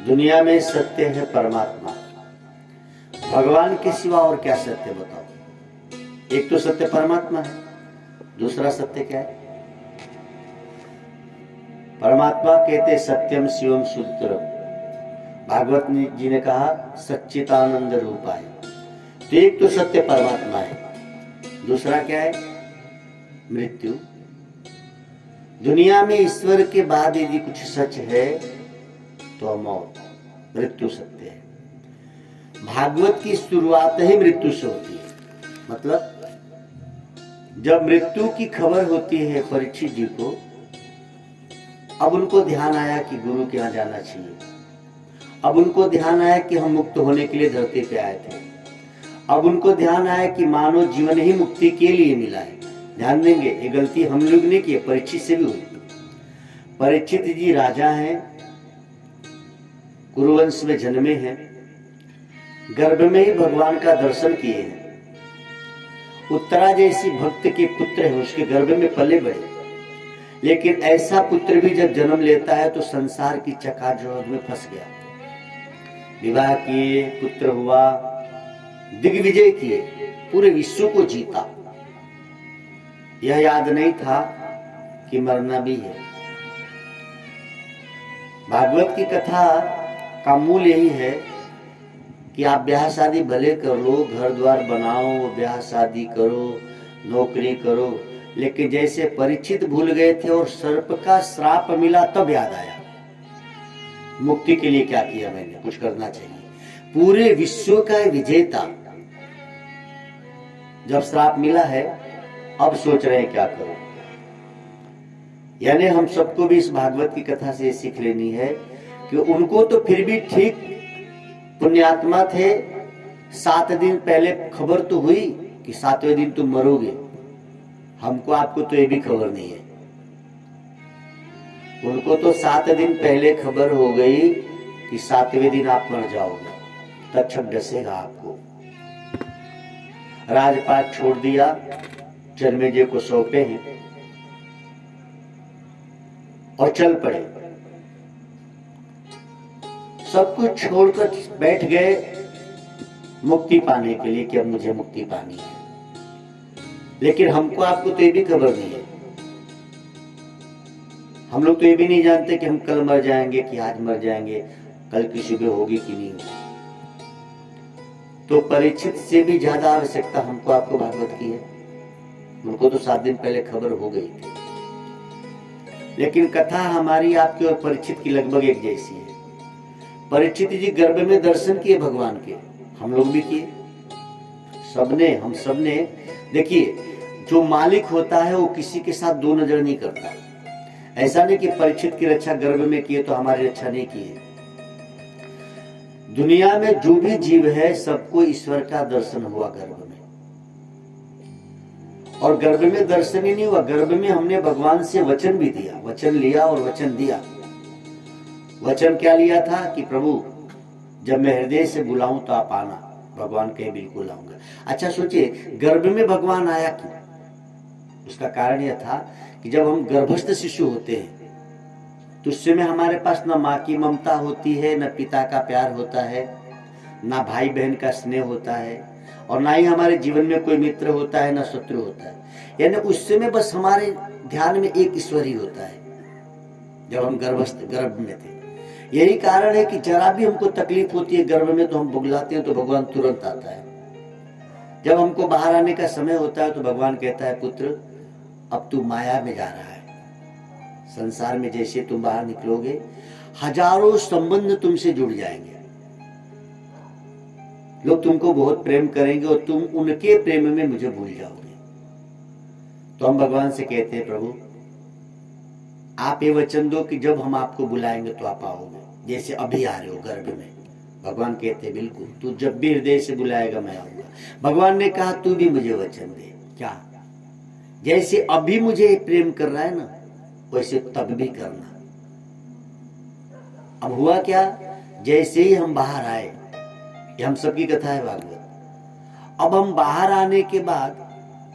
दुनिया में सत्य है परमात्मा, भगवान के सिवा और क्या सत्य बताओ। एक तो सत्य परमात्मा है, दूसरा सत्य क्या है? परमात्मा कहते सत्यम शिवम सुंदरम, भागवत जी ने कहा सच्चिदानंद रूपा है। तो एक तो सत्य परमात्मा है, दूसरा क्या है? मृत्यु। दुनिया में ईश्वर के बाद यदि कुछ सच है तो मौत, मृत्यु सत्य है। भागवत की शुरुआत ही मृत्यु से होती है। मतलब जब मृत्यु की खबर होती है परीक्षित जी को, अब उनको ध्यान आया कि गुरु के यहाँ जाना चाहिए। अब उनको ध्यान आया कि हम मुक्त होने के लिए धरती पे आए थे। अब उनको ध्यान आया कि मानव जीवन ही मुक्ति के लिए मिला है। ध्यान देंगे, ये गलती हम लोग ने की, परीक्षित से भी हुई। परीक्षित जी राजा हैं, कुरुवंश में जन्मे हैं, गर्भ में ही भगवान का दर्शन किए हैं। उत्तरा जैसी भक्त के पुत्र है, उसके गर्भ में पले बड़े। लेकिन ऐसा पुत्र भी जब जन्म लेता है तो संसार की चकाचौंध में फंस गया। विवाह किए, पुत्र हुआ, दिग्विजय किए, पूरे विश्व को जीता। यह याद नहीं था कि मरना भी है। भागवत की कथा का मूल यही है कि आप ब्याह शादी भले कर लो, घर द्वार बनाओ, ब्याह शादी करो, नौकरी करो, लेकिन जैसे परीक्षित भूल गए थे और सर्प का श्राप मिला तब याद आया मुक्ति के लिए क्या किया मैंने, कुछ करना चाहिए। पूरे विश्व का विजेता जब श्राप मिला है, अब सोच रहे हैं क्या करो। यानी हम सबको भी इस भागवत की कथा से सीख लेनी है कि उनको तो फिर भी ठीक पुण्यात्मा थे, 7 दिन पहले खबर तो हुई कि 7वें दिन तुम मरोगे। हमको आपको तो ये भी खबर नहीं है। उनको तो 7 दिन पहले खबर हो गई कि 7वें दिन आप मर जाओगे, तक्षक डसेगा आपको। राजपाट छोड़ दिया, जन्मेजय को सौंपे हैं और चल पड़े। सब कुछ छोड़कर बैठ गए मुक्ति पाने के लिए कि अब मुझे मुक्ति पानी है। लेकिन हमको आपको तो ये भी खबर नहीं है। हम लोग तो ये भी नहीं जानते कि हम कल मर जाएंगे कि आज मर जाएंगे, कल की सुबह होगी कि नहीं होगी। तो परीक्षित से भी ज्यादा आवश्यकता हमको आपको भागवत की है। उनको तो 7 दिन पहले खबर हो गई थी। लेकिन कथा हमारी आपकी और परीक्षित की लगभग एक जैसी है। परीक्षित जी गर्भ में दर्शन किए भगवान के, हम लोग भी किए, सबने, हम सबने। देखिए, जो मालिक होता है वो किसी के साथ दो नजर नहीं करता। ऐसा नहीं कि परीक्षित की रक्षा गर्भ में किए तो हमारी रक्षा नहीं की है। दुनिया में जो भी जीव है सबको ईश्वर का दर्शन हुआ गर्भ में। और गर्भ में दर्शन ही नहीं हुआ, गर्भ में हमने भगवान से वचन भी दिया, वचन लिया और वचन दिया। वचन क्या लिया था कि प्रभु जब मैं हृदय से बुलाऊं तो आप आना। भगवान कहे बिल्कुल आऊंगा। अच्छा सोचिए, गर्भ में भगवान आया क्यों? उसका कारण यह था कि जब हम गर्भस्थ शिशु होते हैं तो उस समय हमारे पास न माँ की ममता होती है, न पिता का प्यार होता है, ना भाई बहन का स्नेह होता है, और ना ही हमारे जीवन में कोई मित्र होता है, ना शत्रु होता है। यानी उस समय बस हमारे ध्यान में एक ईश्वर ही होता है जब हम गर्भ में थे। यही कारण है कि जरा भी हमको तकलीफ होती है गर्भ में तो हम बुगलाते हैं तो भगवान तुरंत आता है। जब हमको बाहर आने का समय होता है तो भगवान कहता है पुत्र अब तू माया में जा रहा है। संसार में जैसे तुम बाहर निकलोगे हजारों संबंध तुमसे जुड़ जाएंगे, लोग तुमको बहुत प्रेम करेंगे और तुम उनके प्रेम में मुझे भूल जाओगे। तो हम भगवान से कहते हैं प्रभु आप ये वचन दो कि जब हम आपको बुलाएंगे तो आप आओगे, जैसे अभी आ रहे हो गर्भ में। भगवान कहते हैं बिल्कुल, तू जब भी हृदय से बुलाएगा मैं आऊंगा। भगवान ने कहा तू भी मुझे वचन दे, क्या? जैसे अभी मुझे प्रेम कर रहा है ना, वैसे तब भी करना। अब हुआ क्या, जैसे ही हम बाहर आए, ये हम सबकी कथा है भागवत। अब हम बाहर आने के बाद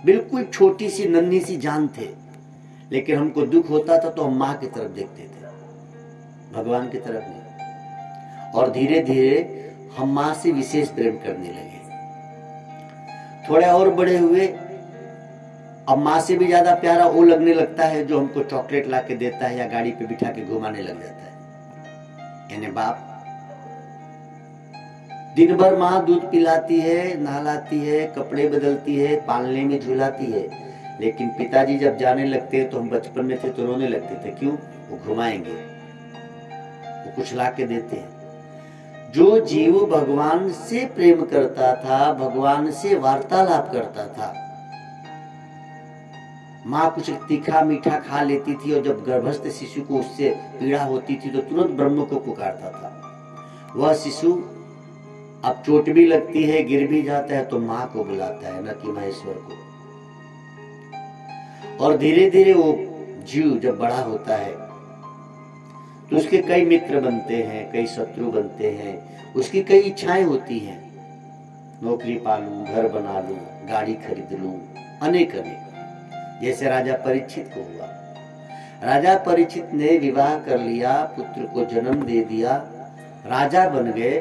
बिल्कुल छोटी सी नन्ही सी जान थे, लेकिन हमको दुख होता था तो हम माँ की तरफ देखते थे, भगवान की तरफ नहीं। और धीरे धीरे हम माँ से विशेष प्रेम करने लगे। थोड़े और बड़े हुए, अब माँ से भी ज्यादा प्यारा वो लगने लगता है जो हमको चॉकलेट ला के देता है या गाड़ी पे बिठा के घुमाने लग जाता है। यानी बाप दिन भर माँ दूध पिलाती है, नहलाती है, कपड़े बदलती है, पालने में झुलाती है, लेकिन पिताजी जब जाने लगते हैं तो हम बचपन में थे तो रोने लगते थे। क्यों? वो घुमाएंगे, वो कुछ ला के देते हैं। जो जीव भगवान से प्रेम करता था, भगवान से वार्तालाप करता था, माँ कुछ तीखा मीठा खा लेती थी और जब गर्भस्थ शिशु को उससे पीड़ा होती थी तो तुरंत ब्रह्म को पुकारता था। वह शिशु अब चोट भी लगती है, गिर भी जाता है तो माँ को बुलाता है, न कि महेश्वर को। और धीरे धीरे वो जीव जब बड़ा होता है तो उसके कई मित्र बनते हैं, कई शत्रु बनते हैं, उसकी कई इच्छाएं होती हैं। नौकरी पालूं, घर बना लूं, गाड़ी खरीद लूं, अनेक अनेक। जैसे राजा परीक्षित को हुआ। राजा परीक्षित ने विवाह कर लिया, पुत्र को जन्म दे दिया, राजा बन गए,